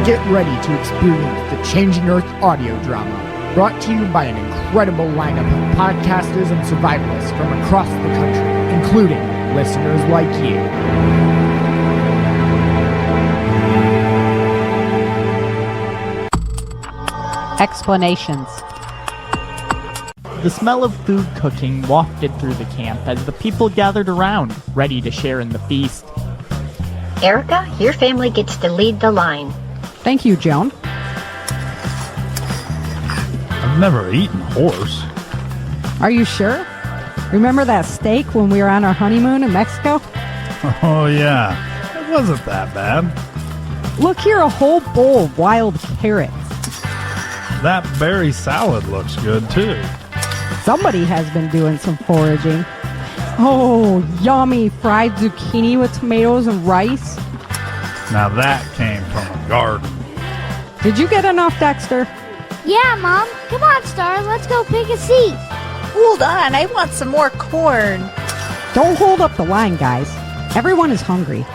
Get ready to experience the Changing Earth audio drama, brought to you by an incredible lineup of podcasters and survivalists from across the country, including listeners like you. Explanations. The smell of food cooking wafted through the camp as the people gathered around, ready to share in the feast. Erika, your family gets to lead the line. Thank you, Joan. I've never eaten horse. Are you sure? Remember that steak when we were on our honeymoon in Mexico? Oh yeah, it wasn't that bad. Look here, a whole bowl of wild carrots. That berry salad looks good too. Somebody has been doing some foraging. Oh, yummy fried zucchini with tomatoes and rice. Now that came from a garden. Did you get enough, Dexter? Yeah, Mom. Come on, Star. Let's go pick a seat. Hold on, I want some more corn. Don't hold up the line, guys. Everyone is hungry.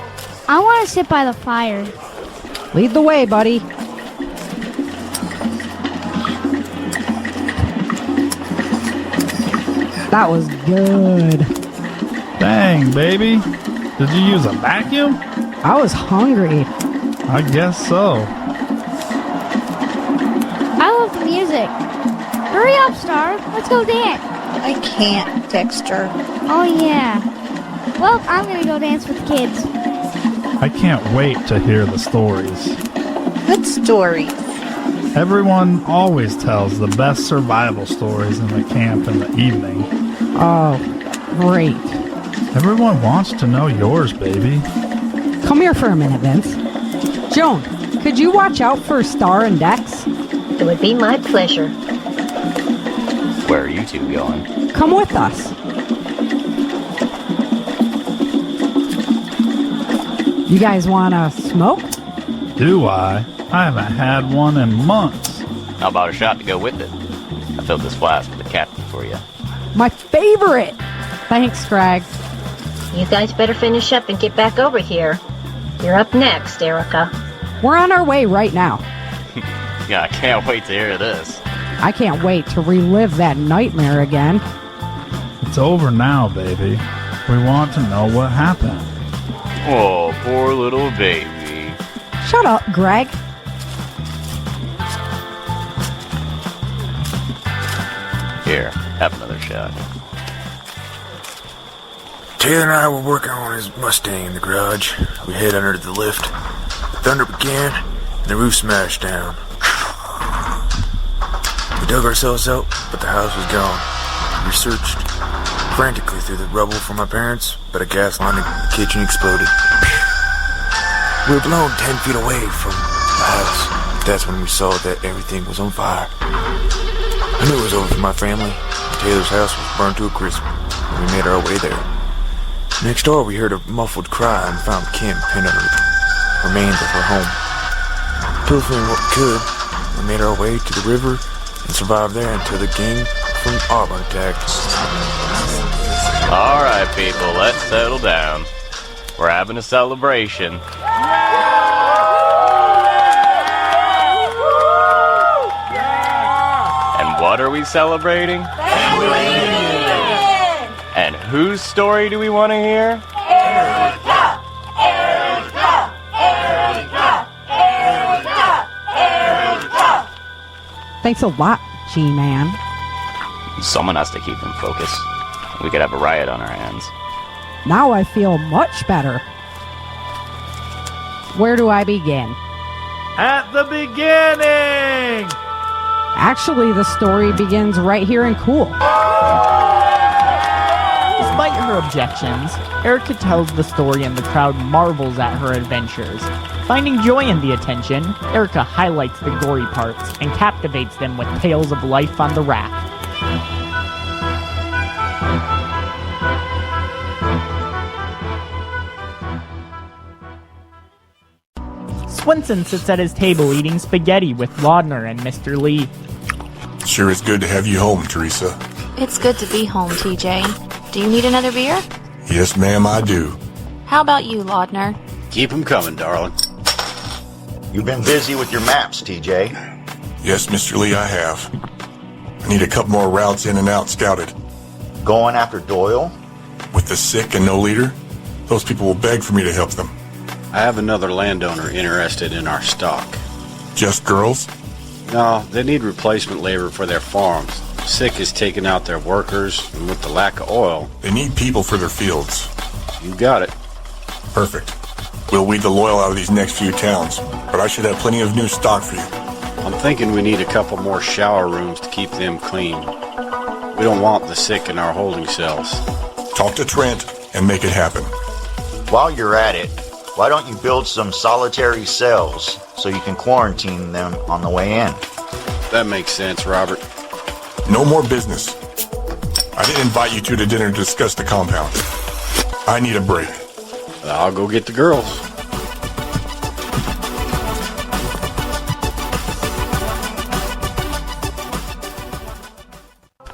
I want to sit by the fire. Lead the way, buddy. That was good. Dang, baby. Did you use a vacuum? I was hungry. I guess so. I love the music. Hurry up, Star. Let's go dance. I can't, Dexter. Oh, yeah. Well, I'm going to go dance with the kids. I can't wait to hear the stories. What stories? Everyone always tells the best survival stories in the camp in the evening. Oh, great. Everyone wants to know yours, baby. Come here for a minute, Vince. Joan, could you watch out for Star and Dex? It would be my pleasure. Where are you two going? Come with us. You guys want to smoke? Do I? I haven't had one in months. How about a shot to go with it? I filled this flask with a captain for you. My favorite! Thanks, Greg. You guys better finish up and get back over here. You're up next, Erika. We're on our way right now. Yeah, I can't wait to hear this. I can't wait to relive that nightmare again. It's over now, baby. We want to know what happened. Oh, poor little baby. Shut up, Greg. Here, have another shot. Taylor and I were working on his Mustang in the garage. We hid under the lift. The thunder began, and the roof smashed down. We dug ourselves out, but the house was gone. We searched frantically through the rubble for my parents, but a gas line in the kitchen exploded. We were blown 10 feet away from the house. That's when we saw that everything was on fire. I knew it was over for my family. Taylor's house was burned to a crisp, and we made our way there. Next door, we heard a muffled cry and found Kim pinned under the remains of her home. Pilfering what we could, we made our way to the river and survived there until the gang from Auburn attacked. All right, people, let's settle down. We're having a celebration. And what are we celebrating? And whose story do we want to hear? Erika! Erika! Erika! Erika! Erika! Thanks a lot, G-Man. Someone has to keep them focused. We could have a riot on our hands. Now I feel much better. Where do I begin? At the beginning! Actually, the story begins right here in Cool. Despite her objections, Erika tells the story and the crowd marvels at her adventures. Finding joy in the attention, Erika highlights the gory parts and captivates them with tales of life on the raft. Swenson sits at his table eating spaghetti with Laudner and Mr. Lee. Sure is good to have you home, Teresa. It's good to be home, TJ. Do you need another beer? Yes, ma'am, I do. How about you, Laudner? Keep 'em coming, darling. You've been busy with your maps, TJ. Yes, Mr. Lee, I have. I need a couple more routes in and out scouted. Going after Doyle? With the sick and no leader, those people will beg for me to help them. I have another landowner interested in our stock. Just girls? No, they need replacement labor for their farms. Sick is taking out their workers, and with the lack of oil... They need people for their fields. You got it. Perfect. We'll weed the loyal out of these next few towns, but I should have plenty of new stock for you. I'm thinking we need a couple more shower rooms to keep them clean. We don't want the sick in our holding cells. Talk to Trent and make it happen. While you're at it, why don't you build some solitary cells so you can quarantine them on the way in? That makes sense, Robert. No more business. I didn't invite you two to dinner to discuss the compound. I need a break. I'll go get the girls.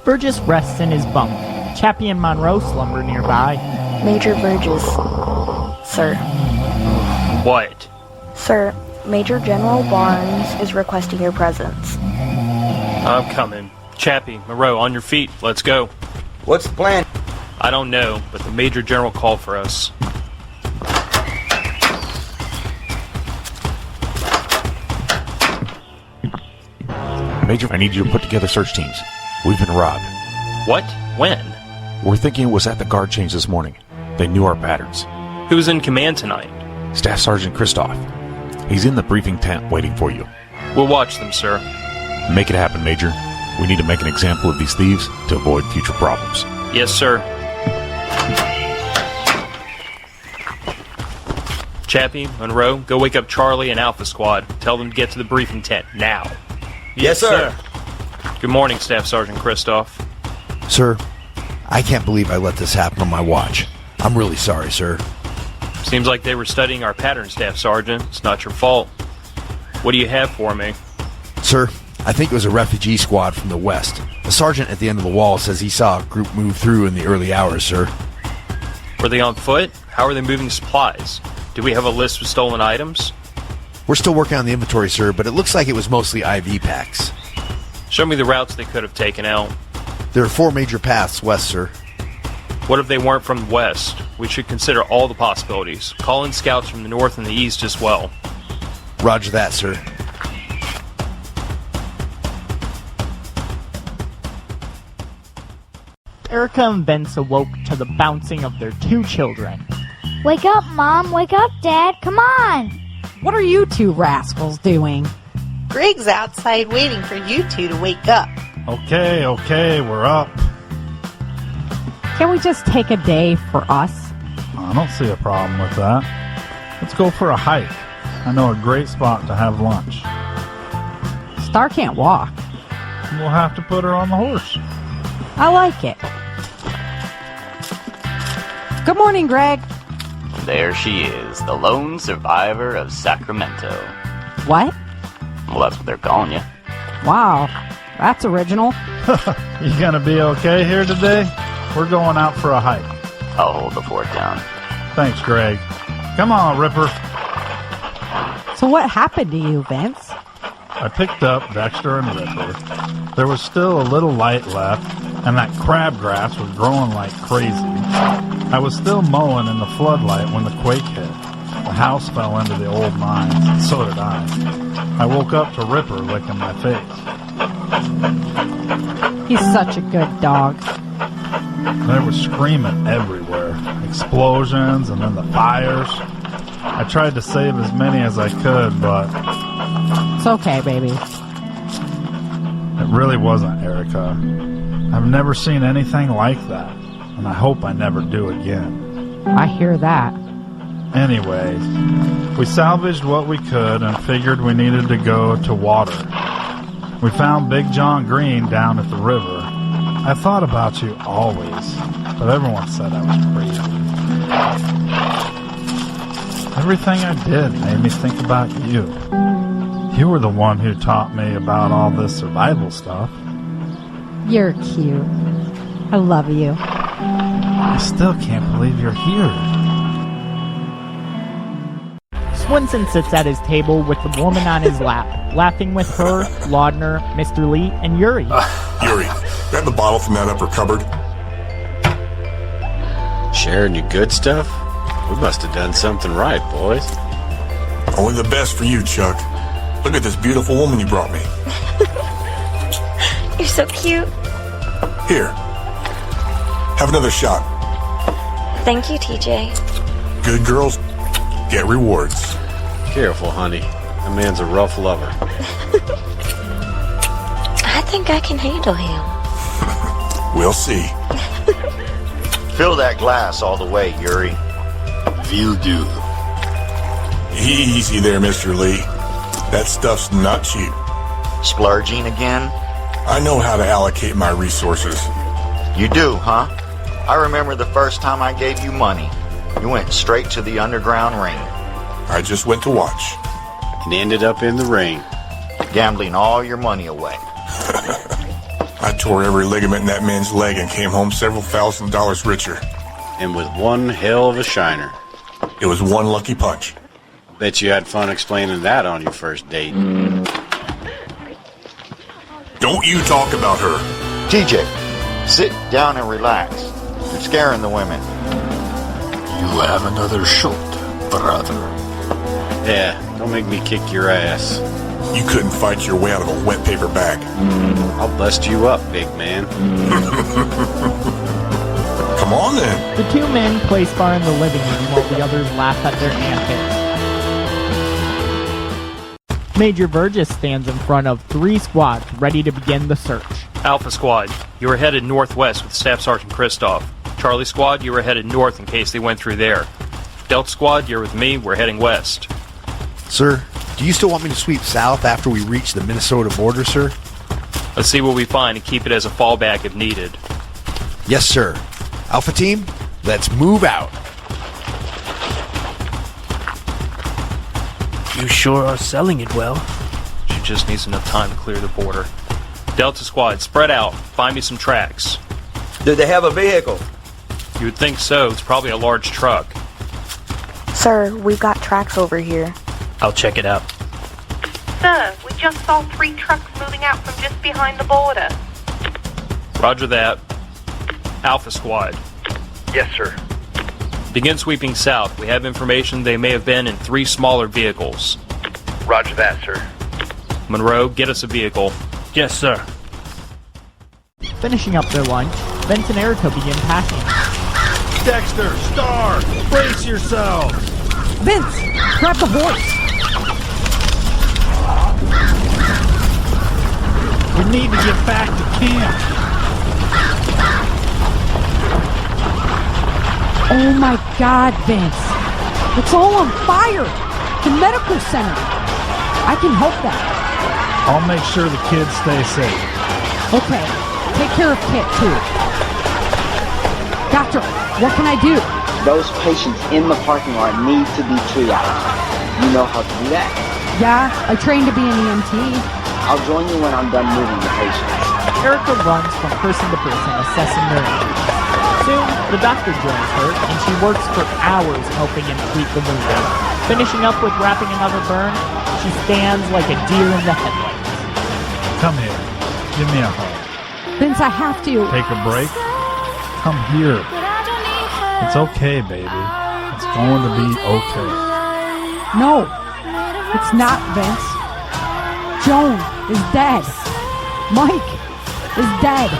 Virgis rests in his bunk. Chappie and Monroe slumber nearby. Major Virgis. Sir. What? Sir, Major General Barnes is requesting your presence. I'm coming. Chappie, Monroe, on your feet. Let's go. What's the plan? I don't know, but the Major General called for us. Major, I need you to put together search teams. We've been robbed. What? When? We're thinking it was at the guard change this morning. They knew our patterns. Who's in command tonight? Staff Sergeant Christoph. He's in the briefing tent waiting for you. We'll watch them, sir. Make it happen, Major. We need to make an example of these thieves to avoid future problems. Yes, sir. Chappie, Monroe, go wake up Charlie and Alpha Squad. Tell them to get to the briefing tent now. Yes, sir. Good morning, Staff Sergeant Christoph. Sir, I can't believe I let this happen on my watch. I'm really sorry, sir. Seems like they were studying our pattern, Staff Sergeant. It's not your fault. What do you have for me? Sir, I think it was a refugee squad from the west. The sergeant at the end of the wall says he saw a group move through in the early hours, sir. Were they on foot? How are they moving supplies? Do we have a list of stolen items? We're still working on the inventory, sir, but it looks like it was mostly IV packs. Show me the routes they could have taken out. There are 4 major paths west, sir. What if they weren't from the west? We should consider all the possibilities. Call in scouts from the north and the east as well. Roger that, sir. Erika and Vince awoke to the bouncing of their 2 children. Wake up, Mom. Wake up, Dad. Come on. What are you 2 rascals doing? Greg's outside waiting for you 2 to wake up. Okay, we're up. Can we just take a day for us? I don't see a problem with that. Let's go for a hike. I know a great spot to have lunch. Star can't walk. We'll have to put her on the horse. I like it. Good morning, Greg. There she is, the lone survivor of Sacramento. What? Well, that's what they're calling you. Wow, that's original. You gonna be okay here today? We're going out for a hike. I'll hold the fort down. Thanks, Greg. Come on, Ripper. So what happened to you, Vince? I picked up Dexter and Ripper. There was still a little light left, and that crabgrass was growing like crazy. I was still mowing in the floodlight when the quake hit. The house fell into the old mines, and so did I. I woke up to Ripper licking my face. He's such a good dog. There was screaming everywhere. Explosions and then the fires. I tried to save as many as I could, but... It's okay, baby. It really wasn't, Erika. I've never seen anything like that, and I hope I never do again. I hear that. Anyway, we salvaged what we could and figured we needed to go to water. We found Big John Green down at the river. I thought about you always, but everyone said I was crazy. Everything I did made me think about you. You were the one who taught me about all this survival stuff. You're cute. I love you. I still can't believe you're here. Swenson sits at his table with the woman on his lap, laughing with her, Laudner, Mr. Lee, and Yuri. Yuri, grab the bottle from that upper cupboard. Sharing your good stuff? We must have done something right, boys. Only the best for you, Chuck. Look at this beautiful woman you brought me. You're so cute. Here. Have another shot. Thank you, TJ. Good girls get rewards. Careful, honey. That man's a rough lover. I think I can handle him. We'll see. Fill that glass all the way, Yuri. Will do. Easy there, Mr. Lee. That stuff's not cheap. Splurging again? I know how to allocate my resources. You do, huh? I remember the first time I gave you money. You went straight to the underground ring. I just went to watch. And ended up in the ring. Gambling all your money away. I tore every ligament in that man's leg and came home several $1,000s richer. And with one hell of a shiner. It was one lucky punch. Bet you had fun explaining that on your first date. Don't you talk about her. TJ, sit down and relax. You're scaring the women. You have another shot, brother. Yeah, don't make me kick your ass. You couldn't fight your way out of a wet paper bag. I'll bust you up, big man. Come on then. The two men play spar in the living room while the others laugh at their antics. Major Virgis stands in front of 3 squads ready to begin the search. Alpha Squad, you are headed northwest with Staff Sergeant Kristoff. Charlie Squad, you are headed north in case they went through there. Delta Squad, you're with me, we're heading west. Sir, do you still want me to sweep south after we reach the Minnesota border, sir? Let's see what we find and keep it as a fallback if needed. Yes, sir. Alpha Team, let's move out. You sure are selling it well. She just needs enough time to clear the border. Delta Squad, spread out. Find me some tracks. Do they have a vehicle? You would think so. It's probably a large truck. Sir, we've got tracks over here. I'll check it out. Sir, we just saw 3 trucks moving out from just behind the border. Roger that. Alpha Squad. Yes, sir. Begin sweeping south. We have information they may have been in 3 smaller vehicles. Roger that, sir. Monroe, get us a vehicle. Yes, sir. Finishing up their lunch, Vince and Erika begin packing. Dexter, Star, brace yourselves! Vince, grab the horse. We need to get back to camp. Oh my God, Vince. It's all on fire. The medical center. I can help them. I'll make sure the kids stay safe. Okay, take care of Kit, too. Doctor, what can I do? Those patients in the parking lot need to be triaged. You know how to do that? Yeah, I trained to be an EMT. I'll join you when I'm done moving the patients. Erika runs from person to person, assessing their injuries. Soon, the doctor joins her, and she works for hours helping him treat the wounded. Finishing up with wrapping another burn, she stands like a deer in the headlights. Come here. Give me a hug. Vince, I have to. Take a break? Come here. It's okay, baby. It's going to be okay. No, it's not, Vince. Joan is dead. Mike is dead.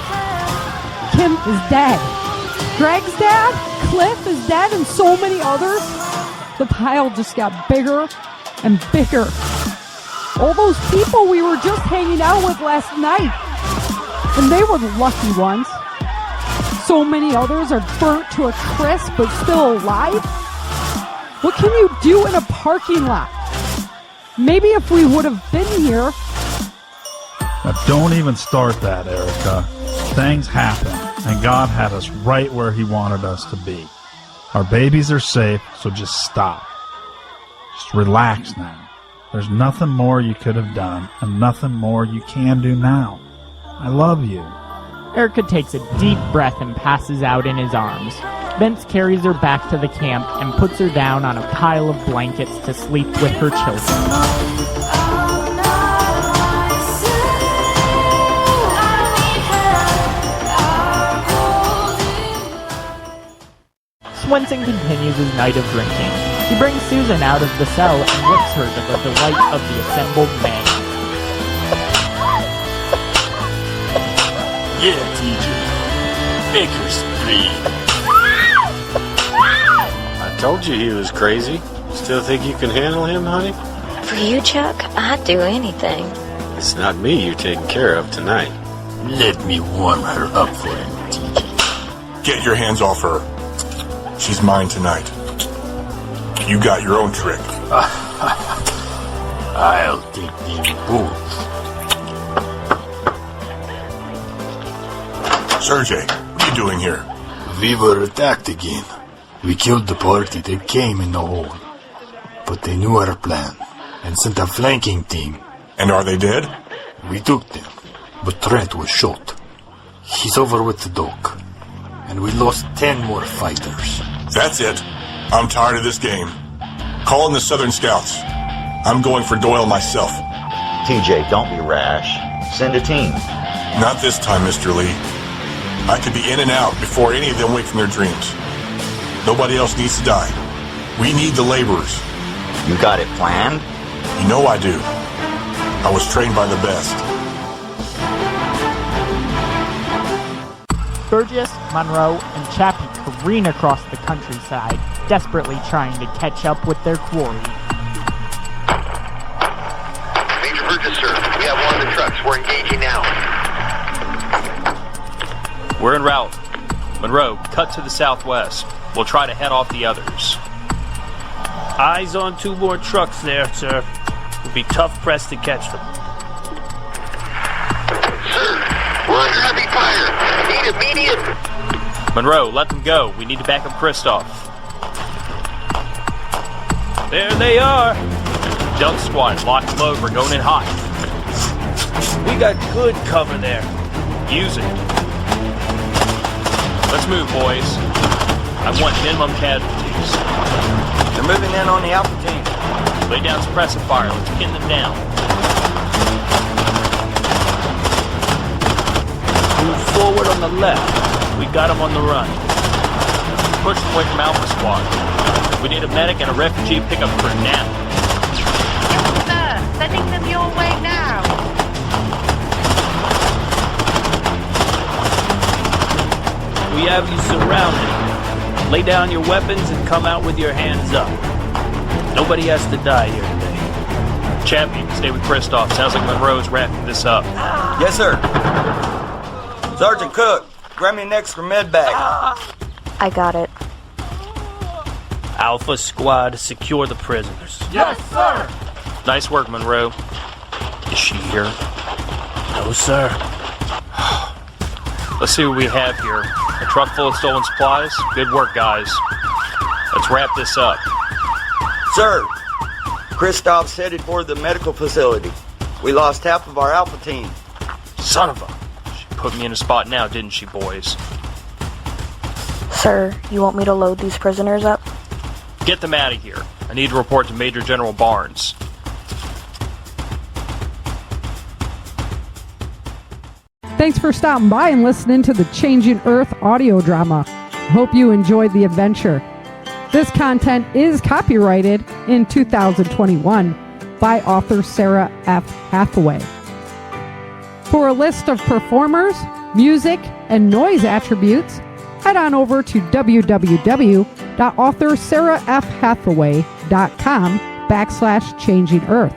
Kim is dead. Greg's dad, Cliff is dead, and so many others. The pile just got bigger and bigger. All those people we were just hanging out with last night, and they were the lucky ones. So many others are burnt to a crisp but still alive. What can you do in a parking lot? Maybe if we would have been here. Now don't even start that, Erika. Things happen, and God had us right where He wanted us to be. Our babies are safe, so just stop. Just relax now. There's nothing more you could have done, and nothing more you can do now. I love you. Erika takes a deep breath and passes out in his arms. Vince carries her back to the camp and puts her down on a pile of blankets to sleep with her children. Swenson continues his night of drinking. He brings Susan out of the cell and whips her to the delight of the assembled men. Yeah, TJ. Make her scream. I told you he was crazy. Still think you can handle him, honey? For you, Chuck, I'd do anything. It's not me you're taking care of tonight. Let me warm her up for him, TJ. Get your hands off her. She's mine tonight. You got your own trick. I'll take them both. Sergey, what are you doing here? We were attacked again. We killed the party that came in the hole. But they knew our plan and sent a flanking team. And are they dead? We took them, but Trent was shot. He's over with the doc. And we lost 10 more fighters. That's it. I'm tired of this game. Call in the Southern Scouts. I'm going for Doyle myself. TJ, don't be rash. Send a team. Not this time, Mr. Lee. I could be in and out before any of them wake from their dreams. Nobody else needs to die. We need the laborers. You got it planned? You know I do. I was trained by the best. Virgis, Monroe, and Chappie careen across the countryside, desperately trying to catch up with their quarry. Major Virgis, sir. We have one of the trucks. We're engaging now. We're en route. Monroe, cut to the southwest. We'll try to head off the others. Eyes on 2 more trucks there, sir. We'll be tough pressed to catch them. Sir, we're under heavy fire. Need immediate. Monroe, let them go. We need to back up Kristoff. There they are. Delta Squad, lock them over. Going in hot. We got good cover there. Use it. Let's move, boys. I want minimum casualties. They're moving in on the Alpha team. Lay down suppressive fire. Let's pin them down. Move forward on the left. We got them on the run. Push them away from Alpha Squad. We need a medic and a refugee pickup crew now. Yes, sir. Sending them your way now. We have you surrounded. Lay down your weapons and come out with your hands up. Nobody has to die here today. Chappie, stay with Kristoff. Sounds like Monroe's wrapping this up. Yes, sir. Sergeant Cook, grab me an extra med bag. I got it. Alpha Squad, secure the prisoners. Yes, sir. Nice work, Monroe. Is she here? No, sir. Let's see what we have here. A truck full of stolen supplies? Good work, guys. Let's wrap this up. Sir, Kristoff's headed for the medical facility. We lost half of our Alpha team. Son of a... She put me in a spot now, didn't she, boys? Sir, you want me to load these prisoners up? Get them out of here. I need to report to Major General Barnes. Thanks for stopping by and listening to the Changing Earth audio drama. Hope you enjoyed the adventure. This content is copyrighted in 2021 by author Sarah F. Hathaway. For a list of performers, music, and noise attributes, head on over to www.authorSarahFHathaway.com/Changing Earth.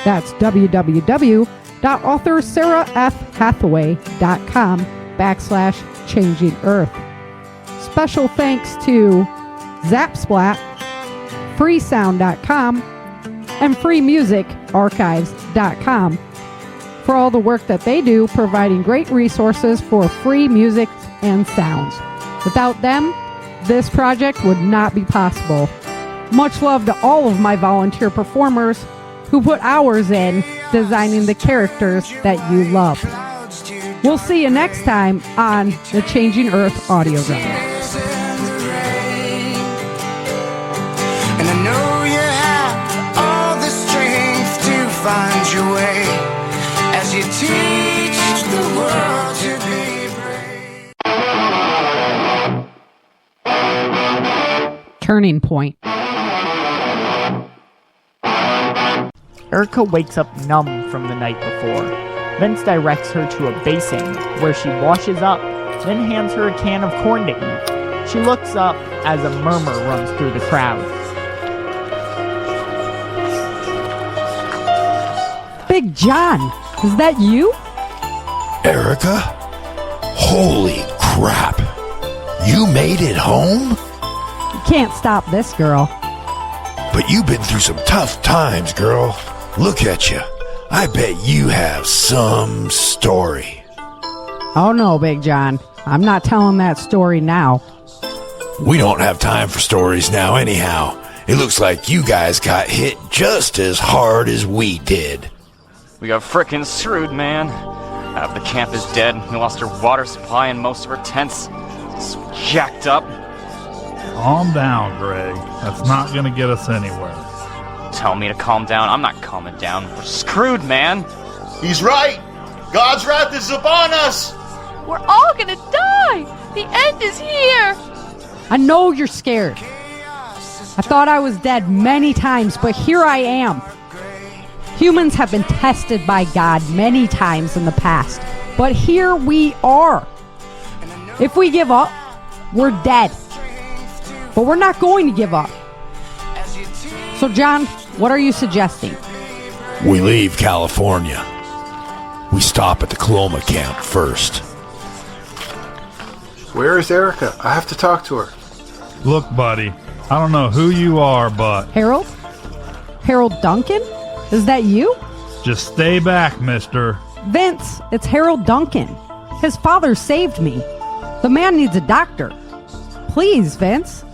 That's www.authorSarahFHathaway.com/Changing Earth. Special thanks to Zapsplat, freesound.com, and freemusicarchives.com for all the work that they do, providing great resources for free music and sounds. Without them, this project would not be possible. Much love to all of my volunteer performers who put hours in designing the characters that you love. We'll see you next time on the Changing Earth audio drama. find your way as you teach the world to be brave. Turning point. Erika wakes up numb from the night before. Vince directs her to a basin where she washes up, then hands her a can of corn to eat. She looks up as a murmur runs through the crowd. Big John, is that you? Erika? Holy crap! You made it home? You can't stop this girl. But you've been through some tough times, girl. Look at you. I bet you have some story. Oh no, Big John. I'm not telling that story now. We don't have time for stories now anyhow. It looks like you guys got hit just as hard as we did. We got frickin' screwed, man. Half the camp is dead. We lost our water supply and most of our tents. It's jacked up. Calm down, Greg. That's not gonna get us anywhere. Tell me to calm down. I'm not calming down. We're screwed, man. He's right. God's wrath is upon us. We're all gonna die! The end is here! I know you're scared. I thought I was dead many times, but here I am. Humans have been tested by God many times in the past, but here we are. If we give up, we're dead. But we're not going to give up. So, John, what are you suggesting? We leave California. We stop at the Coloma camp first. Where is Erika? I have to talk to her. Look, buddy, I don't know who you are, but... Harold? Harold Duncan? Is that you? Just stay back, mister. Vince, it's Harold Duncan. His father saved me. The man needs a doctor. Please, Vince.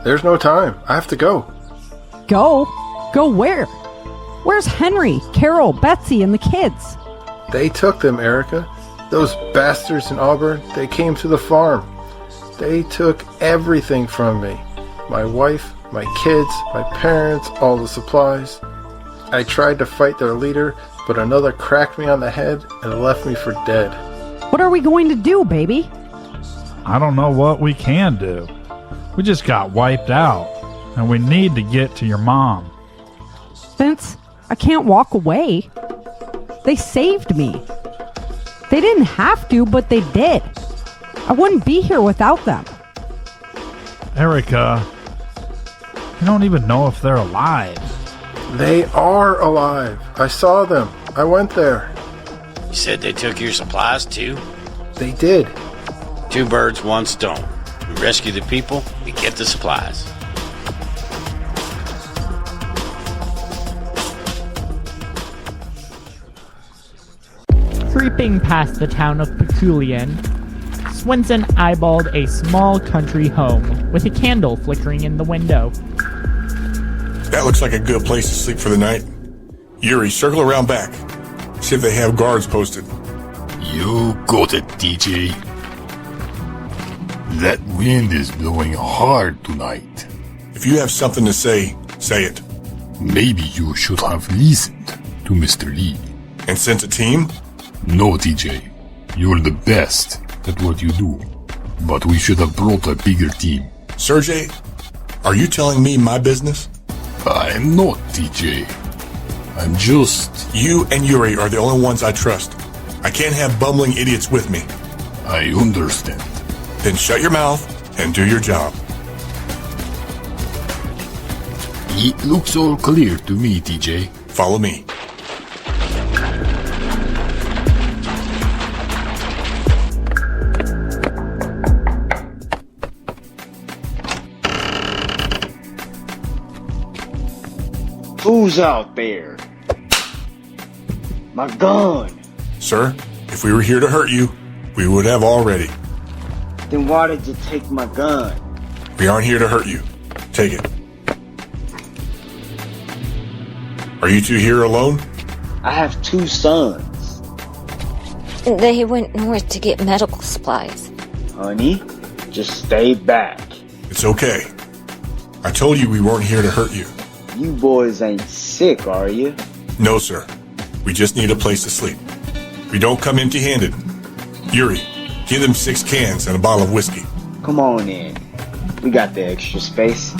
There's no time. I have to go. Go? Go where? Where's Henry, Carol, Betsy, and the kids? They took them, Erika. Those bastards in Auburn, they came to the farm. They took everything from me. My wife, my kids, my parents, all the supplies. I tried to fight their leader, but another cracked me on the head and left me for dead. What are we going to do, baby? I don't know what we can do. We just got wiped out, and we need to get to your mom. Vince, I can't walk away. They saved me. They didn't have to, but they did. I wouldn't be here without them. Erika, you don't even know if they're alive. They are alive. I saw them. I went there. You said they took your supplies too? They did. 2 birds, 1 stone. We rescue the people, we get the supplies. Creeping past the town of Peculian, Swenson eyeballed a small country home with a candle flickering in the window. That looks like a good place to sleep for the night. Yuri, circle around back. See if they have guards posted. You got it, DJ. That wind is blowing hard tonight. If you have something to say, say it. Maybe you should have listened to Mr. Lee. And sent a team? No, TJ. You're the best at what you do. But we should have brought a bigger team. Sergey, are you telling me my business? I'm not, TJ. I'm just... You and Yuri are the only ones I trust. I can't have bumbling idiots with me. I understand. Then shut your mouth and do your job. It looks all clear to me, TJ. Follow me. Who's out there? My gun. Sir, if we were here to hurt you, we would have already. Then why did you take my gun? We aren't here to hurt you. Take it. Are you two here alone? I have 2 sons. They went north to get medical supplies. Honey, just stay back. It's okay. I told you we weren't here to hurt you. You boys ain't sick, are you? No, sir. We just need a place to sleep. We don't come empty-handed. Yuri, give them 6 cans and a bottle of whiskey. Come on in. We got the extra space.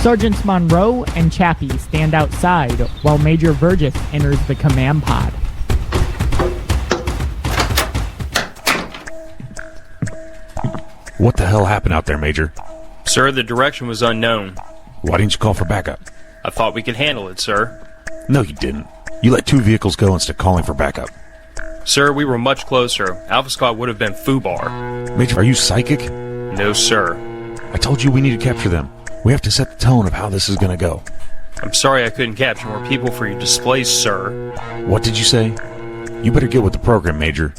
Sergeants Monroe and Chappie stand outside while Major Virgis enters the command pod. What the hell happened out there, Major? Sir, the direction was unknown. Why didn't you call for backup? I thought we could handle it, sir. No, you didn't. You let 2 vehicles go instead of calling for backup. Sir, we were much closer. Alpha Squad would have been FUBAR. Major, are you psychic? No, sir. I told you we need to capture them. We have to set the tone of how this is going to go. I'm sorry I couldn't capture more people for your displays, sir. What did you say? You better get with the program, Major.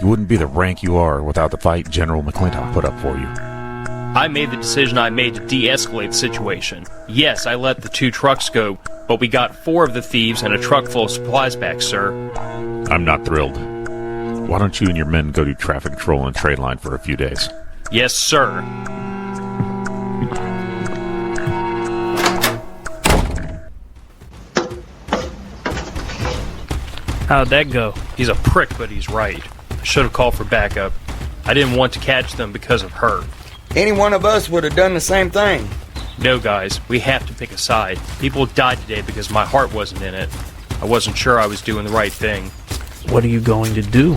You wouldn't be the rank you are without the fight General McClintock put up for you. I made the decision I made to de-escalate the situation. Yes, I let the 2 trucks go, but we got 4 of the thieves and a truck full of supplies back, sir. I'm not thrilled. Why don't you and your men go do traffic control on trade line for a few days? Yes, sir. How'd that go? He's a prick, but he's right. I should have called for backup. I didn't want to catch them because of her. Any one of us would have done the same thing. No, guys, we have to pick a side. People died today because my heart wasn't in it. I wasn't sure I was doing the right thing. What are you going to do?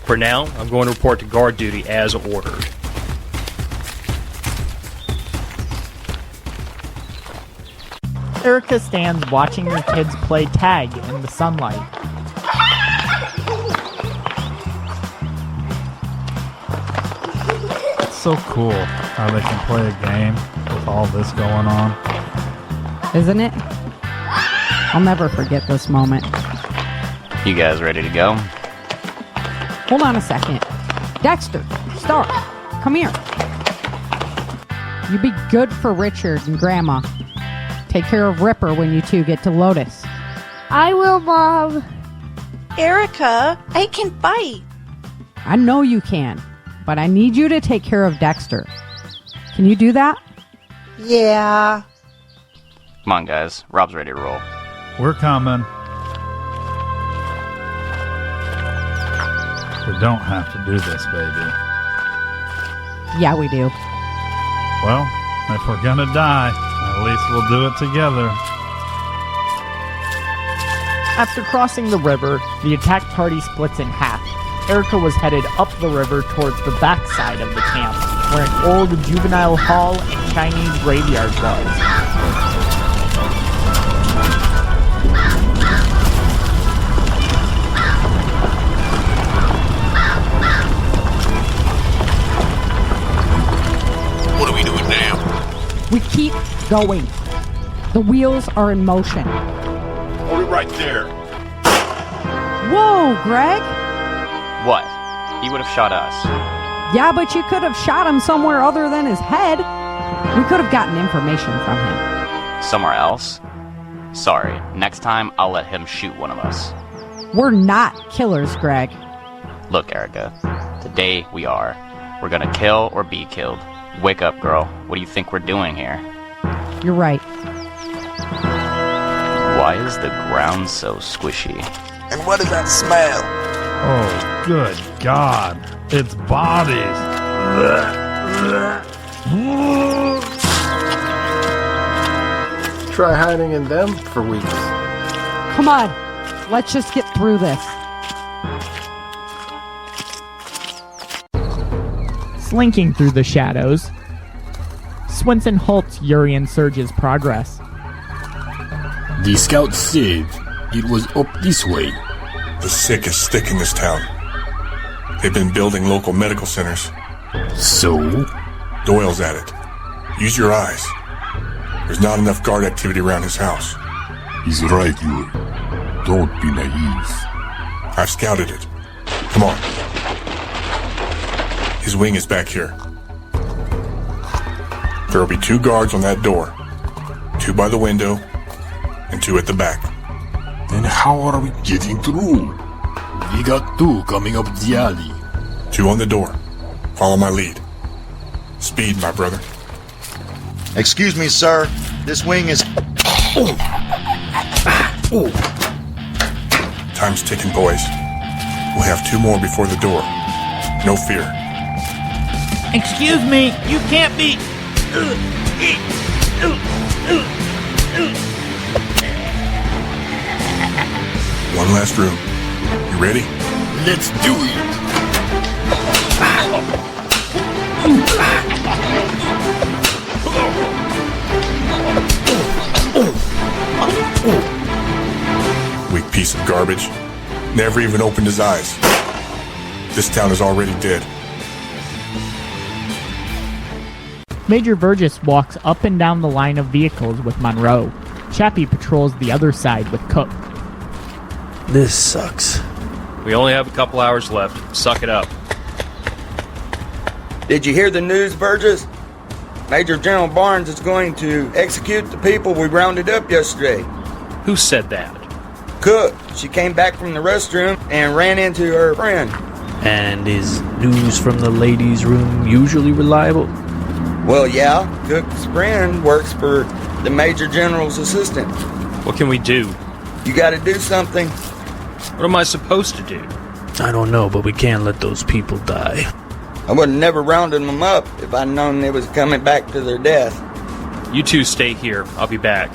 For now, I'm going to report to guard duty as ordered. Erika stands watching her kids play tag in the sunlight. It's so cool how they can play a game with all this going on. Isn't it? I'll never forget this moment. You guys ready to go? Hold on a second. Dexter, Star, come here. You be good for Richard and Grandma. Take care of Ripper when you 2 get to Lotus. I will, Mom. Erika, I can fight. I know you can, but I need you to take care of Dexter. Can you do that? Yeah. Come on, guys. Rob's ready to roll. We're coming. We don't have to do this, baby. Yeah, we do. Well, if we're gonna die, at least we'll do it together. After crossing the river, the attack party splits in half. Erika was headed up the river towards the backside of the camp, where an old juvenile hall and Chinese graveyard was. What are we doing now? We keep going. The wheels are in motion. Hold it right there. Whoa, Greg! What? He would have shot us. Yeah, but you could have shot him somewhere other than his head. We could have gotten information from him. Somewhere else? Sorry, next time I'll let him shoot one of us. We're not killers, Greg. Look, Erika, today we are. We're gonna kill or be killed. Wake up, girl. What do you think we're doing here? You're right. Why is the ground so squishy? And what is that smell? Oh, good God. It's bodies. Try hiding in them for weeks. Come on, let's just get through this. Slinking through the shadows, Swenson halts Yuri and Serge's progress. The scouts said it was up this way. The sick is thick in this town. They've been building local medical centers. So? Doyle's at it. Use your eyes. There's not enough guard activity around his house. He's right, Yuri. Don't be naive. I've scouted it. Come on. His wing is back here. There will be 2 guards on that door. 2 by the window, and 2 at the back. Then how are we getting through? We got 2 coming up the alley. 2 on the door. Follow my lead. Speed, my brother. Excuse me, sir. This wing is... Time's ticking, boys. We'll have 2 more before the door. No fear. Excuse me, you can't be... One last room. You ready? Let's do it. Weak piece of garbage. Never even opened his eyes. This town is already dead. Major Virgis walks up and down the line of vehicles with Monroe. Chappie patrols the other side with Cook. This sucks. We only have a couple hours left. Suck it up. Did you hear the news, Virgis? Major General Barnes is going to execute the people we rounded up yesterday. Who said that? Cook. She came back from the restroom and ran into her friend. And is news from the ladies' room usually reliable? Well, yeah. Cook's friend works for the Major General's assistant. What can we do? You gotta do something. What am I supposed to do? I don't know, but we can't let those people die. I would have never rounded them up if I'd known they was coming back to their death. You two stay here. I'll be back.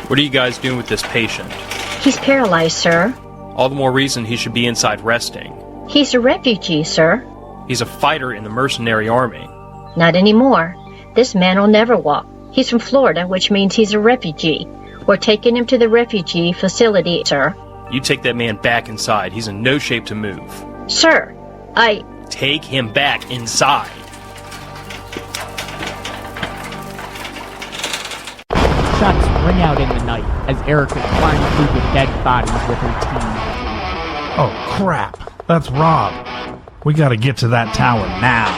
What are you guys doing with this patient? He's paralyzed, sir. All the more reason he should be inside resting. He's a refugee, sir. He's a fighter in the mercenary army. Not anymore. This man will never walk. He's from Florida, which means he's a refugee. We're taking him to the refugee facility, sir. You take that man back inside. He's in no shape to move. Sir, Take him back inside. Shots ring out in the night as Erika climbs through the dead bodies with her team. Oh, crap. That's Rob. We gotta get to that tower now.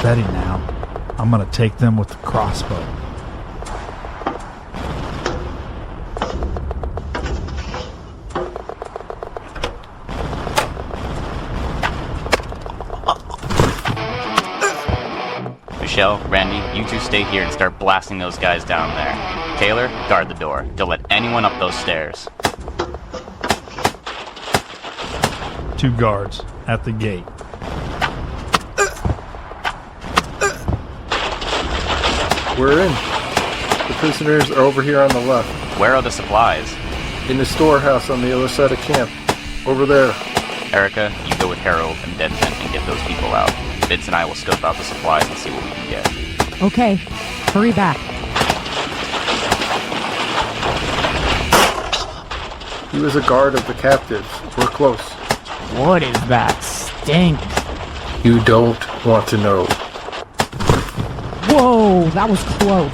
Steady now. I'm gonna take them with the crossbow. Michelle, Randy, you two stay here and start blasting those guys down there. Taylor, guard the door. Don't let anyone up those stairs. 2 guards at the gate. We're in. The prisoners are over here on the left. Where are the supplies? In the storehouse on the other side of camp. Over there. Erika, you go with Harold and Denton and get those people out. Vince and I will scope out the supplies and see what we can get. Okay, hurry back. He was a guard of the captives. We're close. What is that stink? You don't want to know. Whoa, that was close.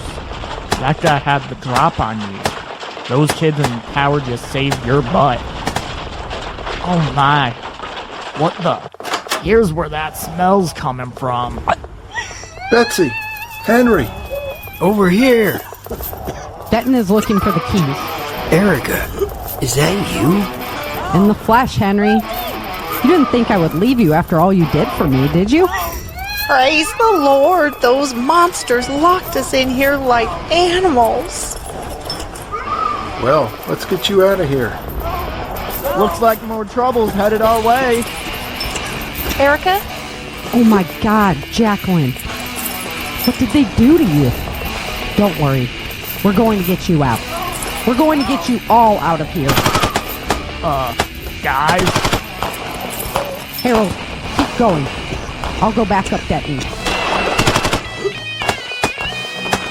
That guy had the drop on you. Those kids in the tower just saved your butt. Oh my. What the? Here's where that smell's coming from. Betsy! Henry! Over here! Denton is looking for the keys. Erika, is that you? In the flesh, Henry. You didn't think I would leave you after all you did for me, did you? Praise the Lord, those monsters locked us in here like animals. Well, let's get you out of here. Looks like more trouble's headed our way. Erika? Oh my God, Jacqueline. What did they do to you? Don't worry. We're going to get you out. We're going to get you all out of here. Guys? Harold, keep going. I'll go back up Denton.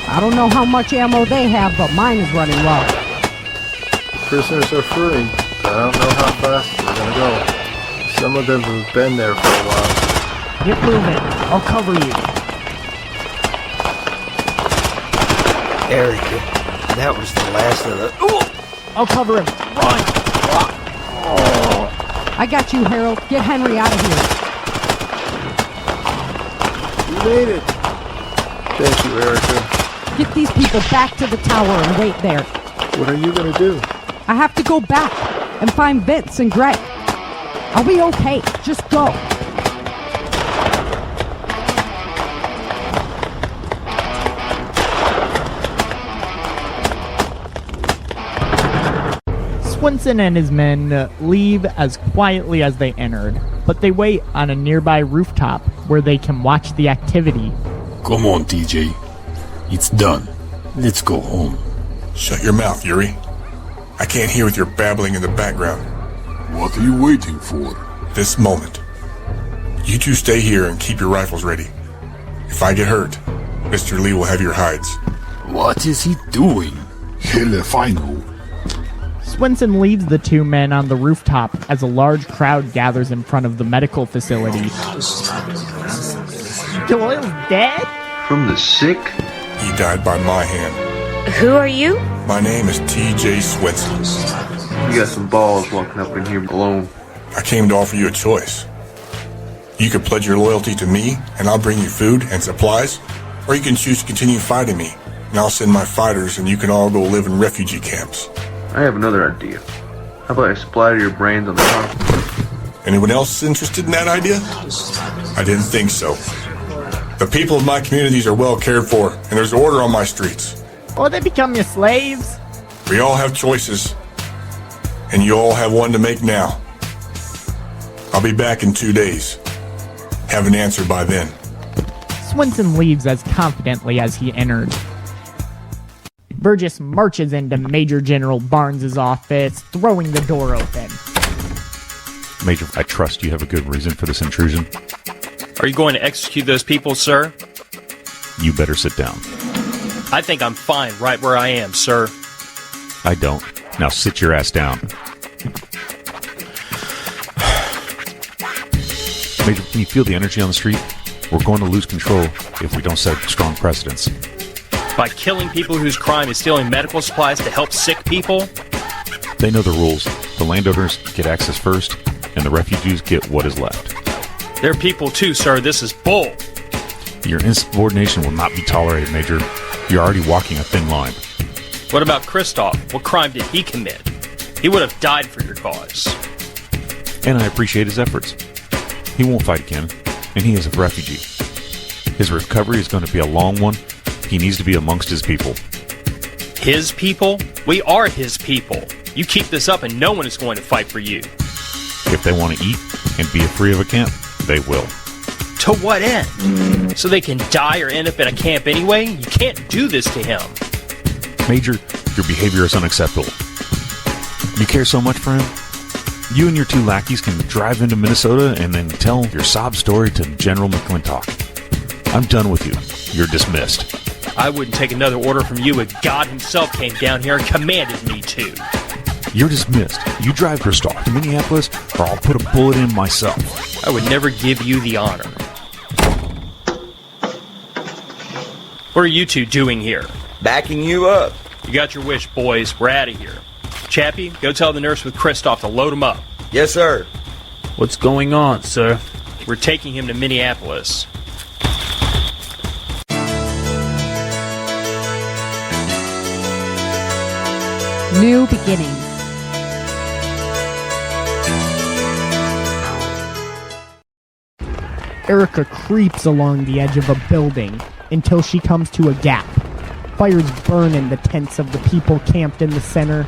I don't know how much ammo they have, but mine is running low. Prisoners are free, but I don't know how fast they're gonna go. Some of them have been there for a while. Get moving. I'll cover you. Erika, that was the last of the... Ooh! I'll cover him. Run! I got you, Harold. Get Henry out of here. We made it. Thank you, Erika. Get these people back to the tower and wait there. What are you gonna do? I have to go back and find Vince and Greg. I'll be okay. Just go. Swenson and his men leave as quietly as they entered, but they wait on a nearby rooftop where they can watch the activity. Come on, TJ. It's done. Let's go home. Shut your mouth, Yuri. I can't hear with your babbling in the background. What are you waiting for? This moment. You two stay here and keep your rifles ready. If I get hurt, Mr. Lee will have your hides. What is he doing? Hell if I know. Swenson leaves the two men on the rooftop as a large crowd gathers in front of the medical facility. Doyle's dead? From the sick? He died by my hand. Who are you? My name is T.J. Swenson. You got some balls walking up in here alone. I came to offer you a choice. You could pledge your loyalty to me, and I'll bring you food and supplies, or you can choose to continue fighting me, and I'll send my fighters, and you can all go live in refugee camps. I have another idea. How about I splatter your brains on the top? Anyone else interested in that idea? I didn't think so. The people of my communities are well cared for, and there's order on my streets. Or they become your slaves? We all have choices, and you all have one to make now. I'll be back in 2 days. Have an answer by then. Swenson leaves as confidently as he entered. Virgis marches into Major General Barnes' office, throwing the door open. Major, I trust you have a good reason for this intrusion. Are you going to execute those people, sir? You better sit down. I think I'm fine right where I am, sir. I don't. Now sit your ass down. Major, can you feel the energy on the street? We're going to lose control if we don't set strong precedents. By killing people whose crime is stealing medical supplies to help sick people? They know the rules. The landowners get access first, and the refugees get what is left. They're people too, sir. This is bull. Your insubordination will not be tolerated, Major. You're already walking a thin line. What about Christoph? What crime did he commit? He would have died for your cause. And I appreciate his efforts. He won't fight again, and he is a refugee. His recovery is going to be a long one. He needs to be amongst his people. His people? We are his people. You keep this up and no one is going to fight for you. If they want to eat and be free of a camp, they will. To what end? So they can die or end up in a camp anyway? You can't do this to him. Major, your behavior is unacceptable. You care so much for him? You and your two lackeys can drive into Minnesota and then tell your sob story to General McClintock. I'm done with you. You're dismissed. I wouldn't take another order from you if God himself came down here and commanded me to. You're dismissed. You drive Christoph to Minneapolis, or I'll put a bullet in myself. I would never give you the honor. What are you two doing here? Backing you up. You got your wish, boys. We're out of here. Chappie, go tell the nurse with Christoph to load him up. Yes, sir. What's going on, sir? We're taking him to Minneapolis. New beginnings. Erika creeps along the edge of a building until she comes to a gap. Fires burn in the tents of the people camped in the center.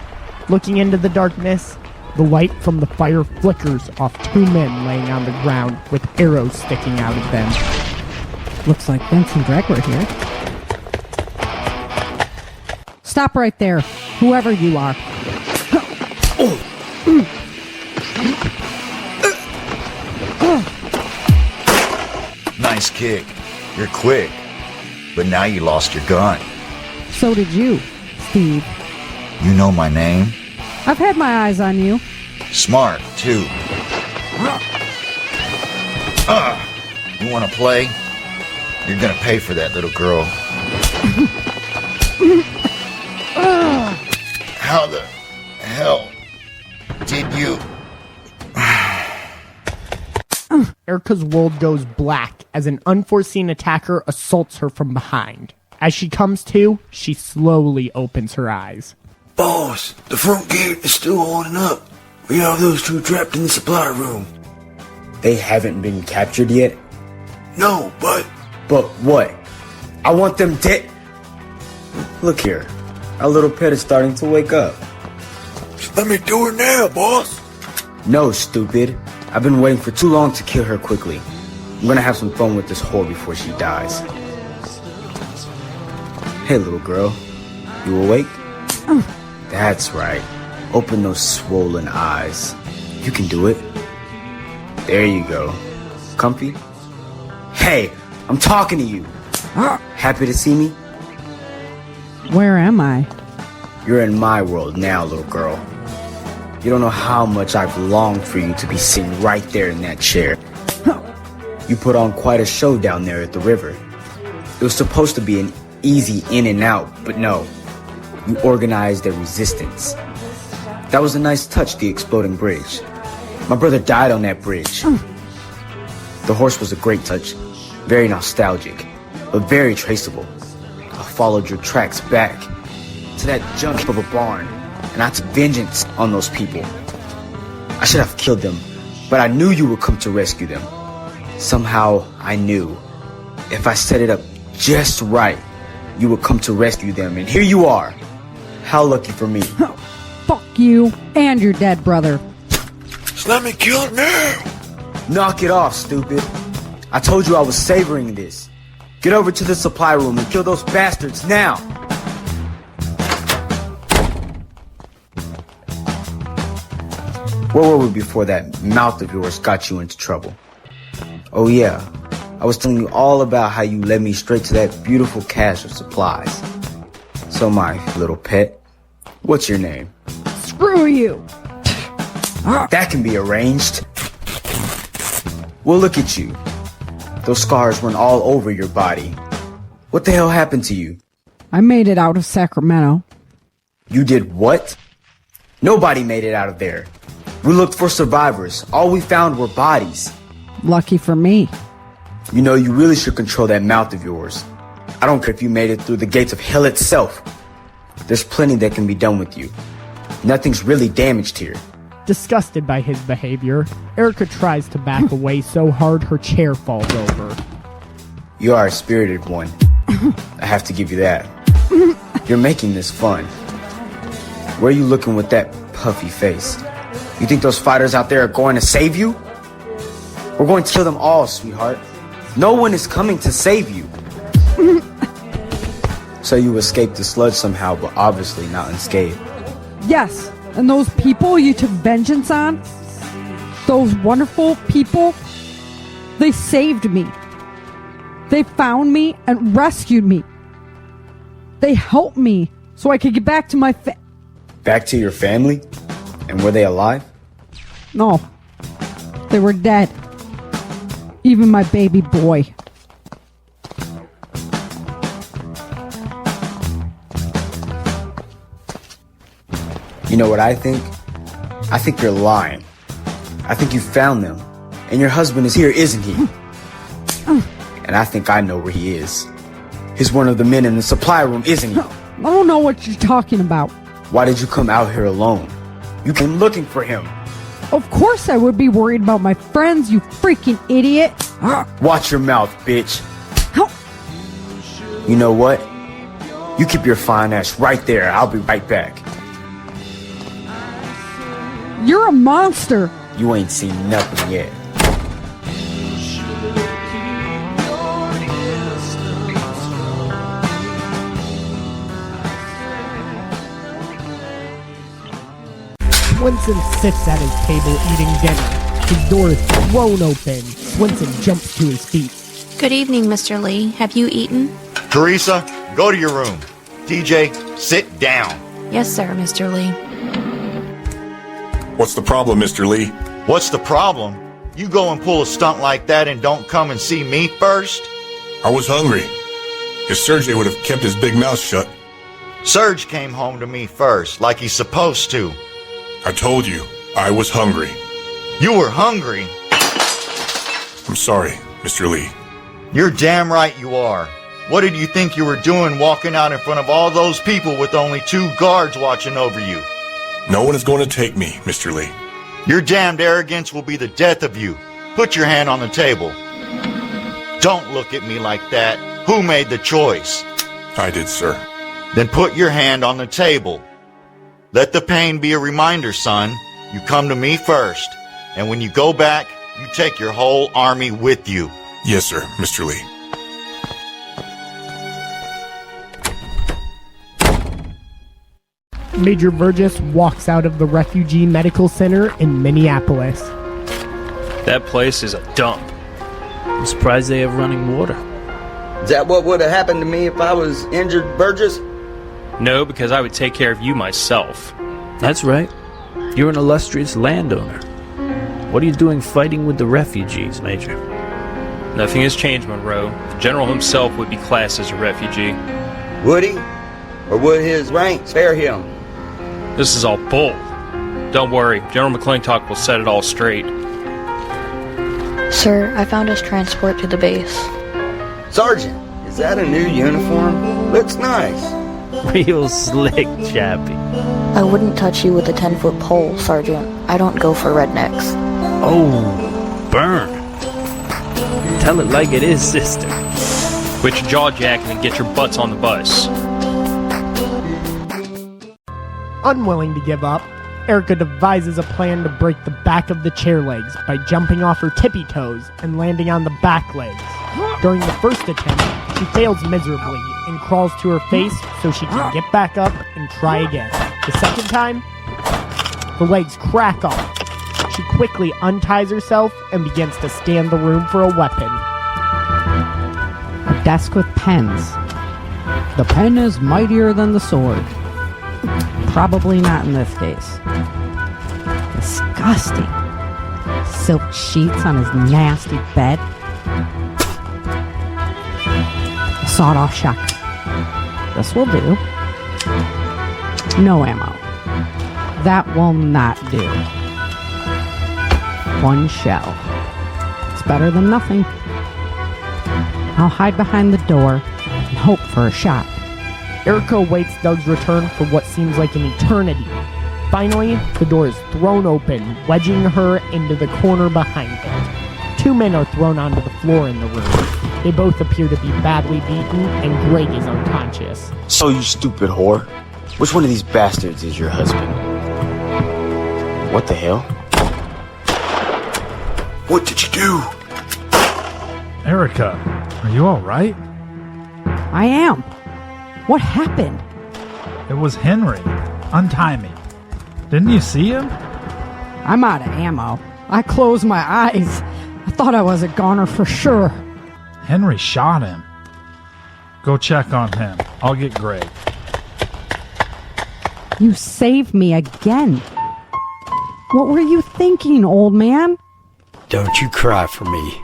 Looking into the darkness, the light from the fire flickers off two men laying on the ground with arrows sticking out of them. Looks like Vince and Greg were here. Stop right there, whoever you are. Nice kick. You're quick. But now you lost your gun. So did you, Steve. You know my name? I've had my eyes on you. Smart, too. You want to play? You're going to pay for that, little girl. How the hell did you... Erika's world goes black as an unforeseen attacker assaults her from behind. As she comes to, she slowly opens her eyes. Boss, the front gate is still holding up. We have those two trapped in the supply room. They haven't been captured yet? No, but... But what? I want them dead. Look here. Our little pet is starting to wake up. Just let me do her now, boss. No, stupid. I've been waiting for too long to kill her quickly. I'm gonna have some fun with this whore before she dies. Hey, little girl. You awake? That's right. Open those swollen eyes. You can do it. There you go. Comfy? Hey, I'm talking to you. Happy to see me? Where am I? You're in my world now, little girl. You don't know how much I've longed for you to be sitting right there in that chair. You put on quite a show down there at the river. It was supposed to be an easy in and out, but no. You organized a resistance. That was a nice touch, the exploding bridge. My brother died on that bridge. The horse was a great touch. Very nostalgic, but very traceable. I followed your tracks back to that junk of a barn, and I took vengeance on those people. I should have killed them, but I knew you would come to rescue them. Somehow, I knew if I set it up just right, you would come to rescue them, and here you are. How lucky for me. Fuck you and your dead brother. Just let me kill her now. Knock it off, stupid. I told you I was savoring this. Get over to the supply room and kill those bastards now. Where were we before that mouth of yours got you into trouble? Oh yeah, I was telling you all about how you led me straight to that beautiful cache of supplies. So my little pet, what's your name? Screw you. That can be arranged. Well, look at you. Those scars run all over your body. What the hell happened to you? I made it out of Sacramento. You did what? Nobody made it out of there. We looked for survivors. All we found were bodies. Lucky for me. You know, you really should control that mouth of yours. I don't care if you made it through the gates of hell itself. There's plenty that can be done with you. Nothing's really damaged here. Disgusted by his behavior, Erika tries to back away so hard her chair falls over. You are a spirited one. I have to give you that. You're making this fun. Where are you looking with that puffy face? You think those fighters out there are going to save you? We're going to kill them all, sweetheart. No one is coming to save you. So you escaped the sludge somehow, but obviously not unscathed. Yes, and those people you took vengeance on, those wonderful people, they saved me. They found me and rescued me. They helped me so I could get back to my Back to your family? And were they alive? No, they were dead. Even my baby boy. You know what I think? I think you're lying. I think you found them. And your husband is here, isn't he? And I think I know where he is. He's one of the men in the supply room, isn't he? I don't know what you're talking about. Why did you come out here alone? You came looking for him. Of course I would be worried about my friends, you freaking idiot. Watch your mouth, bitch. You know what? You keep your fine ass right there. I'll be right back. You're a monster. You ain't seen nothing yet. Swenson sits at his table eating dinner. His door is thrown open. Swenson jumps to his feet. Good evening, Mr. Lee. Have you eaten? Teresa, go to your room. DJ, sit down. Yes, sir, Mr. Lee. What's the problem, Mr. Lee? What's the problem? You go and pull a stunt like that and don't come and see me first? I was hungry. If Sergey would have kept his big mouth shut. Serge came home to me first, like he's supposed to. I told you, I was hungry. You were hungry? I'm sorry, Mr. Lee. You're damn right you are. What did you think you were doing walking out in front of all those people with only 2 guards watching over you? No one is going to take me, Mr. Lee. Your damned arrogance will be the death of you. Put your hand on the table. Don't look at me like that. Who made the choice? I did, sir. Then put your hand on the table. Let the pain be a reminder, son. You come to me first. And when you go back, you take your whole army with you. Yes, sir, Mr. Lee. Major Virgis walks out of the Refugee Medical Center in Minneapolis. That place is a dump. I'm surprised they have running water. Is that what would have happened to me if I was injured, Virgis? No, because I would take care of you myself. That's right. You're an illustrious landowner. What are you doing fighting with the refugees, Major? Nothing has changed, Monroe. The general himself would be classed as a refugee. Would he? Or would his rank spare him? This is all bull. Don't worry, General McClintock will set it all straight. Sir, I found his transport to the base. Sergeant, is that a new uniform? Looks nice. Real slick, chappy. I wouldn't touch you with a 10-foot pole, Sergeant. I don't go for rednecks. Oh, burn. Tell it like it is, sister. Quit your jaw-jacking and get your butts on the bus. Unwilling to give up, Erika devises a plan to break the back of the chair legs by jumping off her tippy toes and landing on the back legs. During the first attempt, she fails miserably and crawls to her face so she can get back up and try again. The second time, the legs crack off. She quickly unties herself and begins to scan the room for a weapon. A desk with pens. The pen is mightier than the sword. Probably not in this case. Disgusting. Silk sheets on his nasty bed. A sawed-off shotgun. This will do. No ammo. That will not do. 1 shell. It's better than nothing. I'll hide behind the door and hope for a shot. Erika awaits Doug's return for what seems like an eternity. Finally, the door is thrown open, wedging her into the corner behind it. 2 men are thrown onto the floor in the room. They both appear to be badly beaten, and Greg is unconscious. So, you stupid whore. Which one of these bastards is your husband? What the hell? What did you do? Erika, are you alright? I am. What happened? It was Henry. Untie me. Didn't you see him? I'm out of ammo. I closed my eyes. I thought I was a goner for sure. Henry shot him. Go check on him. I'll get Greg. You saved me again. What were you thinking, old man? Don't you cry for me.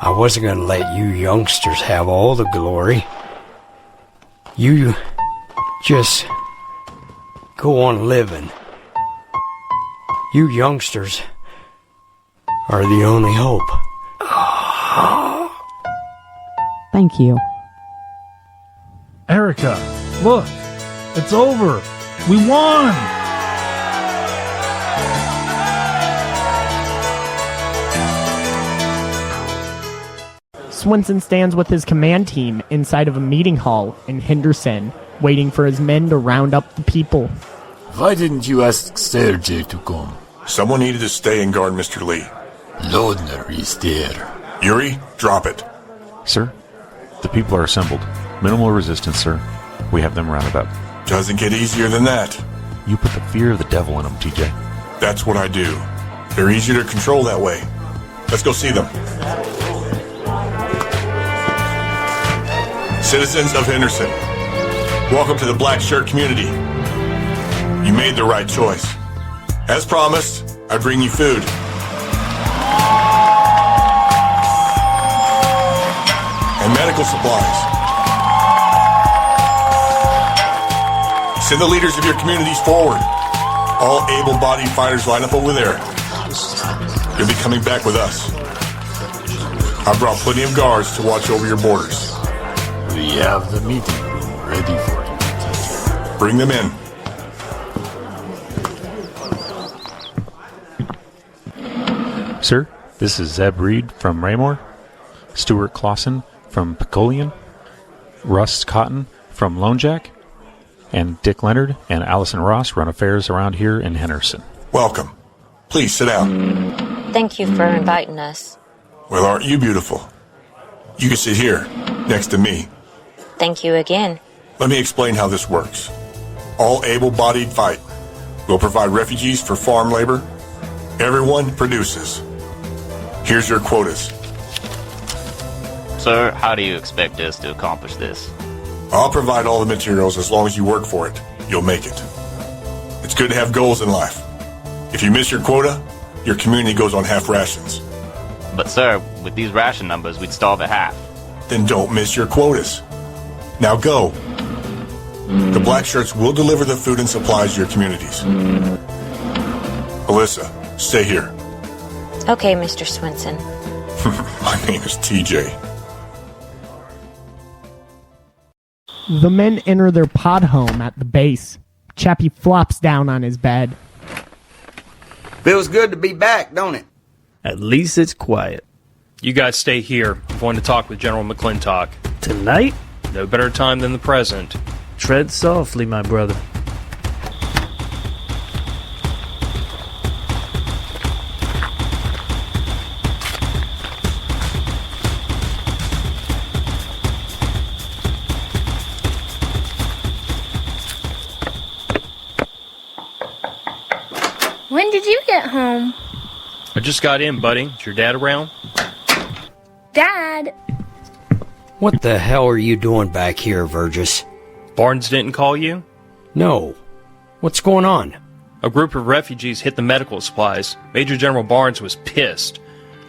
I wasn't going to let you youngsters have all the glory. You just go on living. You youngsters are the only hope. Thank you. Erika, look. It's over. We won! Swenson stands with his command team inside of a meeting hall in Henderson, waiting for his men to round up the people. Why didn't you ask Sergei to come? Someone needed to stay and guard Mr. Lee. Lodner is there. Yuri, drop it. Sir, the people are assembled. Minimal resistance, sir. We have them rounded up. Doesn't get easier than that. You put the fear of the devil in them, TJ. That's what I do. They're easier to control that way. Let's go see them. Citizens of Henderson, welcome to the Black Shirt community. You made the right choice. As promised, I bring you food. And medical supplies. Send the leaders of your communities forward. All able-bodied fighters line up over there. You'll be coming back with us. I brought plenty of guards to watch over your borders. We have the meeting room ready for you, TJ. Bring them in. Sir, this is Zeb Reed from Raymore, Stuart Clausen from Picolian, Russ Cotton from Lone Jack, and Dick Leonard and Allison Ross run affairs around here in Henderson. Welcome. Please sit down. Thank you for inviting us. Well, aren't you beautiful? You can sit here, next to me. Thank you again. Let me explain how this works. All able-bodied fight. We'll provide refugees for farm labor. Everyone produces. Here's your quotas. Sir, how do you expect us to accomplish this? I'll provide all the materials as long as you work for it. You'll make it. It's good to have goals in life. If you miss your quota, your community goes on half rations. But sir, with these ration numbers, we'd starve at half. Then don't miss your quotas. Now go. The black shirts will deliver the food and supplies to your communities. Alyssa, stay here. Okay, Mr. Swenson. My name is TJ. The men enter their pod home at the base. Chappie flops down on his bed. Feels good to be back, don't it? At least it's quiet. You guys stay here. I'm going to talk with General McClintock. Tonight? No better time than the present. Tread softly, my brother. When did you get home? I just got in, buddy. Is your dad around? Dad? What the hell are you doing back here, Virgis? Barnes didn't call you? No. What's going on? A group of refugees hit the medical supplies. Major General Barnes was pissed.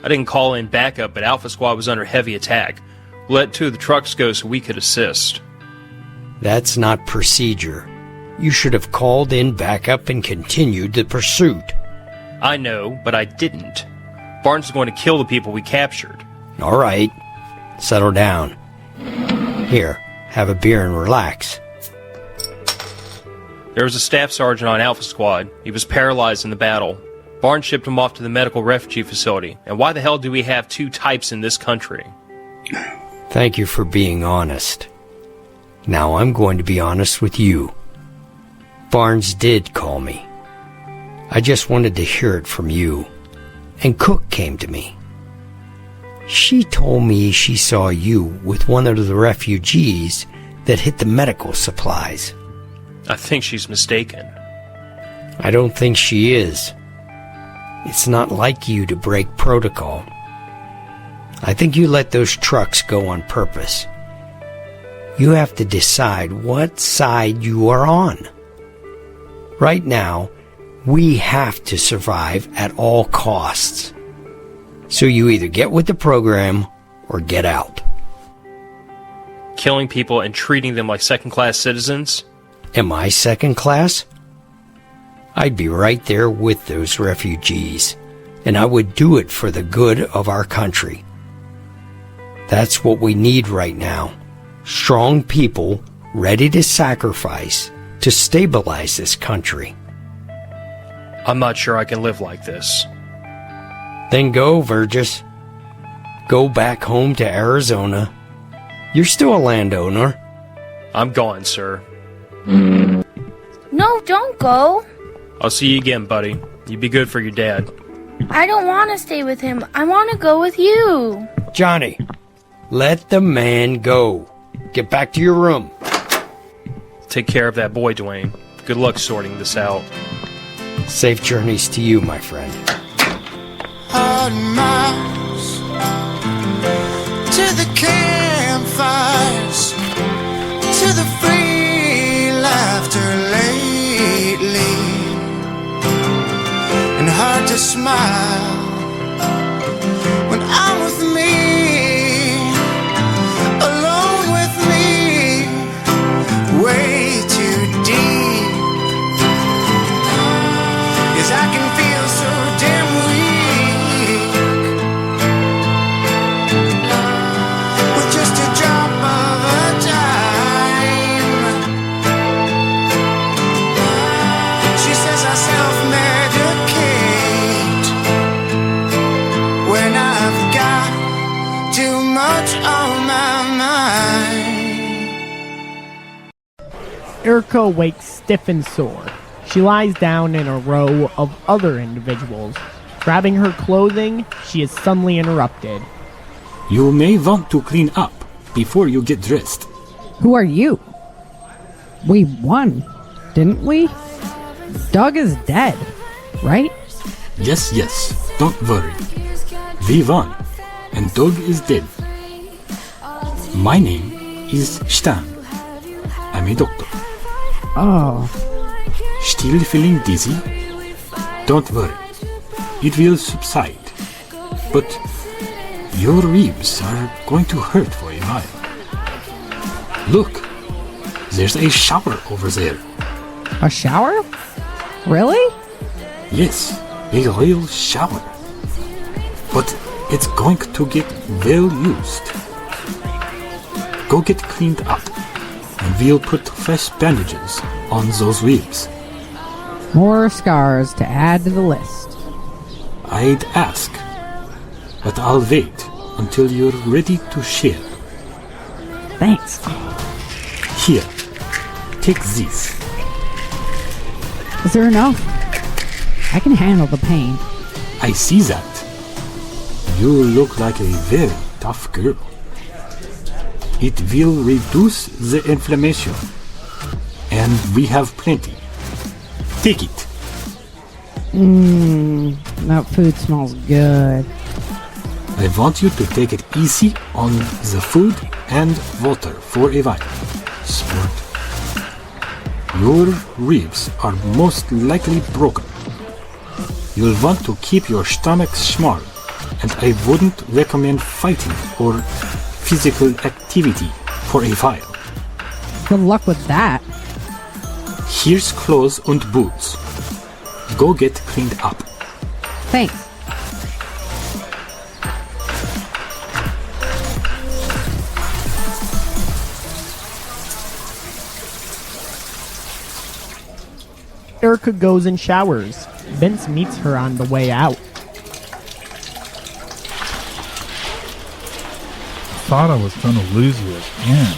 I didn't call in backup, but Alpha Squad was under heavy attack. We let 2 of the trucks go so we could assist. That's not procedure. You should have called in backup and continued the pursuit. I know, but I didn't. Barnes is going to kill the people we captured. All right. Settle down. Here, have a beer and relax. There was a staff sergeant on Alpha Squad. He was paralyzed in the battle. Barnes shipped him off to the medical refugee facility. And why the hell do we have 2 types in this country? Thank you for being honest. Now I'm going to be honest with you. Barnes did call me. I just wanted to hear it from you. And Cook came to me. She told me she saw you with one of the refugees that hit the medical supplies. I think she's mistaken. I don't think she is. It's not like you to break protocol. I think you let those trucks go on purpose. You have to decide what side you are on. Right now, we have to survive at all costs. So you either get with the program or get out. Killing people and treating them like second-class citizens? Am I second class? I'd be right there with those refugees, and I would do it for the good of our country. That's what we need right now. Strong people ready to sacrifice to stabilize this country. I'm not sure I can live like this. Then go, Virgis. Go back home to Arizona. You're still a landowner. I'm gone, sir. No, don't go. I'll see you again, buddy. You be good for your dad. I don't want to stay with him. I want to go with you. Johnny, let the man go. Get back to your room. Take care of that boy, Dwayne. Good luck sorting this out. Safe journeys to you, my friend. Hard miles to the campfires, to the free laughter lately, and hard to smile when I'm with me, alone with me, way too deep, 'cause I can feel so damn weak. much on my mind. Erika wakes stiff and sore. She lies down in a row of other individuals. Grabbing her clothing, she is suddenly interrupted. You may want to clean up before you get dressed. Who are you? We won, didn't we? Doug is dead, right? Yes, don't worry. We won, and Doug is dead. My name is Stan. I'm a doctor. Oh. Still feeling dizzy? Don't worry. It will subside. But your ribs are going to hurt for a while. Look, there's a shower over there. A shower? Really? Yes, a real shower. But it's going to get well used. Go get cleaned up, and we'll put fresh bandages on those ribs. More scars to add to the list. I'd ask, but I'll wait until you're ready to share. Thanks. Here, take this. Is there enough? I can handle the pain. I see that. You look like a very tough girl. It will reduce the inflammation. And we have plenty. Take it. That food smells good. I want you to take it easy on the food and water for a while. Smart. Your ribs are most likely broken. You'll want to keep your stomach small, and I wouldn't recommend fighting or physical activity for a while. Good luck with that. Here's clothes and boots. Go get cleaned up. Thanks. Erika goes and showers. Vince meets her on the way out. Thought I was gonna lose you again.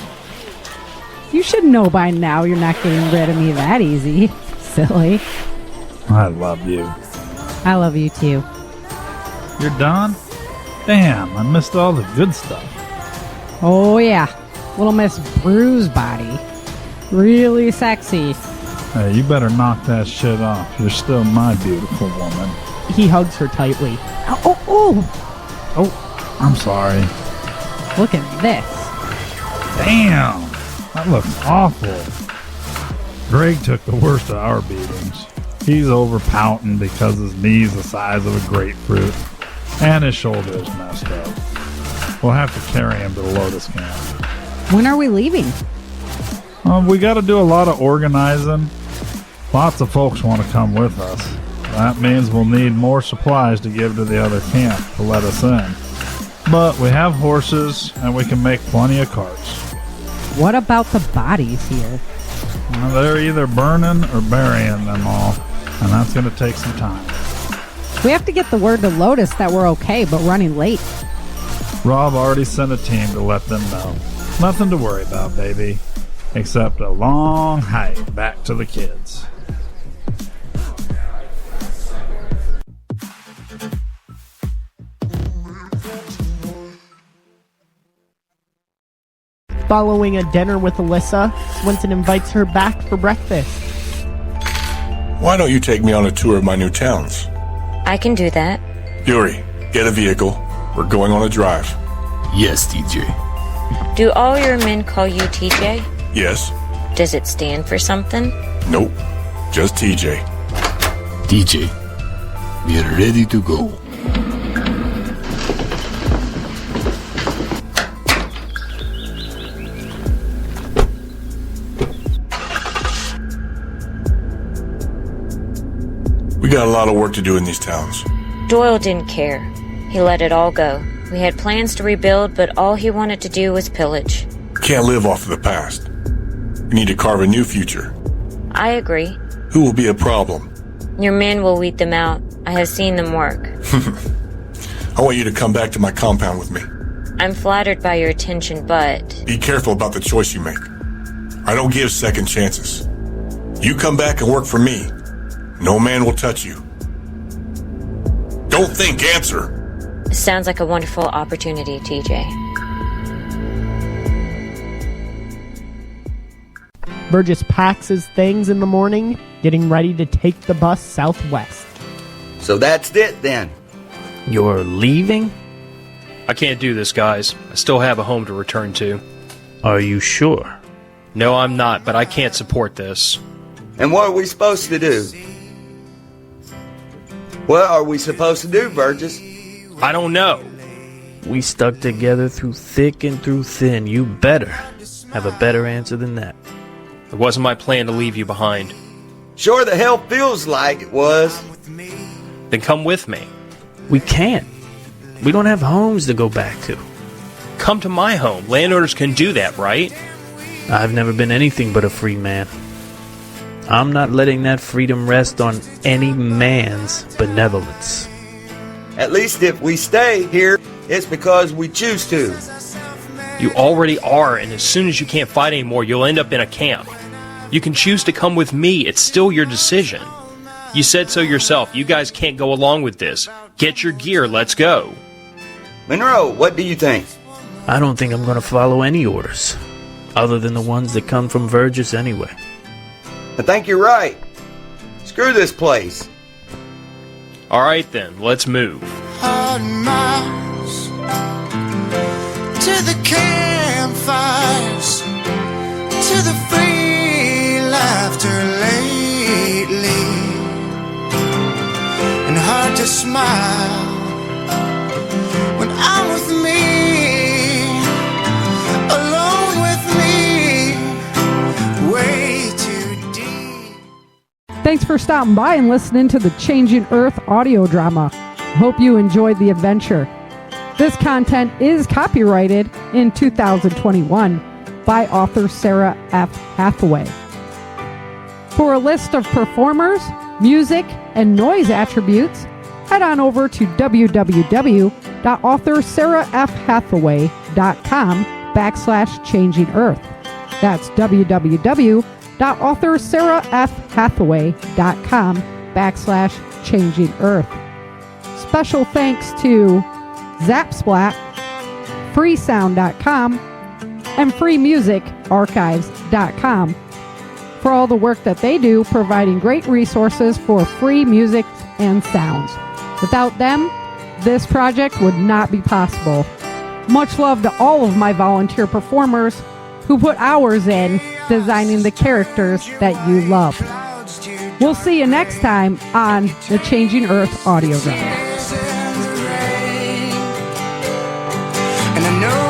You should know by now you're not getting rid of me that easy. Silly. I love you. I love you too. You're done? Damn, I missed all the good stuff. Oh yeah. Little Miss Bruise Body. Really sexy. Hey, you better knock that shit off. You're still my beautiful woman. He hugs her tightly. Oh, I'm sorry. look at this. Damn, that looks awful. Greg took the worst of our beatings. He's over pouting because his knee's the size of a grapefruit, and his shoulder is messed up. We'll have to carry him to the Lotus camp. When are we leaving? We got to do a lot of organizing. Lots of folks want to come with us. That means we'll need more supplies to give to the other camp to let us in. But we have horses, and we can make plenty of carts. What about the bodies here? Well, they're either burning or burying them all, and that's going to take some time. We have to get the word to Lotus that we're okay, but running late. Rob already sent a team to let them know. Nothing to worry about, baby, except a long hike back to the kids. Following a dinner with Alyssa, Swenson invites her back for breakfast. Why don't you take me on a tour of my new towns? I can do that. Yuri, get a vehicle. We're going on a drive. Yes, TJ. Do all your men call you TJ? Yes. Does it stand for something? Nope. Just TJ. TJ, we are ready to go. We got a lot of work to do in these towns. Doyle didn't care. He let it all go. We had plans to rebuild, but all he wanted to do was pillage. Can't live off of the past. We need to carve a new future. I agree. Who will be a problem? Your men will weed them out. I have seen them work. I want you to come back to my compound with me. I'm flattered by your attention, but... Be careful about the choice you make. I don't give second chances. You come back and work for me. No man will touch you. Don't think, answer. Sounds like a wonderful opportunity, TJ. Virgis packs his things in the morning, getting ready to take the bus southwest. So that's it then. You're leaving? I can't do this, guys. I still have a home to return to. Are you sure? No, I'm not, but I can't support this. And what are we supposed to do? What are we supposed to do, Virgis? I don't know. We stuck together through thick and through thin. You better have a better answer than that. It wasn't my plan to leave you behind. Sure the hell feels like it was. Then come with me. We can't. We don't have homes to go back to. Come to my home. Landowners can do that, right? I've never been anything but a free man. I'm not letting that freedom rest on any man's benevolence. At least if we stay here, it's because we choose to. You already are, and as soon as you can't fight anymore, you'll end up in a camp. You can choose to come with me. It's still your decision. You said so yourself. You guys can't go along with this. Get your gear. Let's go. Monroe, what do you think? I don't think I'm going to follow any orders, other than the ones that come from Virgis anyway. I think you're right. Screw this place. All right, then. Let's move. Hard miles to the campfires, to the free laughter lately, and hard to smile when I'm with me, alone with me, way too deep. Thanks for stopping by and listening to the Changing Earth audio drama. Hope you enjoyed the adventure. This content is copyrighted in 2021 by author Sarah F. Hathaway. For a list of performers, music, and noise attributes, head on over to www.authorSarahFHathaway.com/Changing Earth. That's www.authorSarahFHathaway.com/Changing Earth. Special thanks to Zapsplat, freesound.com, and freemusicarchives.com for all the work that they do, providing great resources for free music and sounds. Without them, this project would not be possible. Much love to all of my volunteer performers who put hours in designing the characters that you love. We'll see you next time on the Changing Earth audio drama. And I know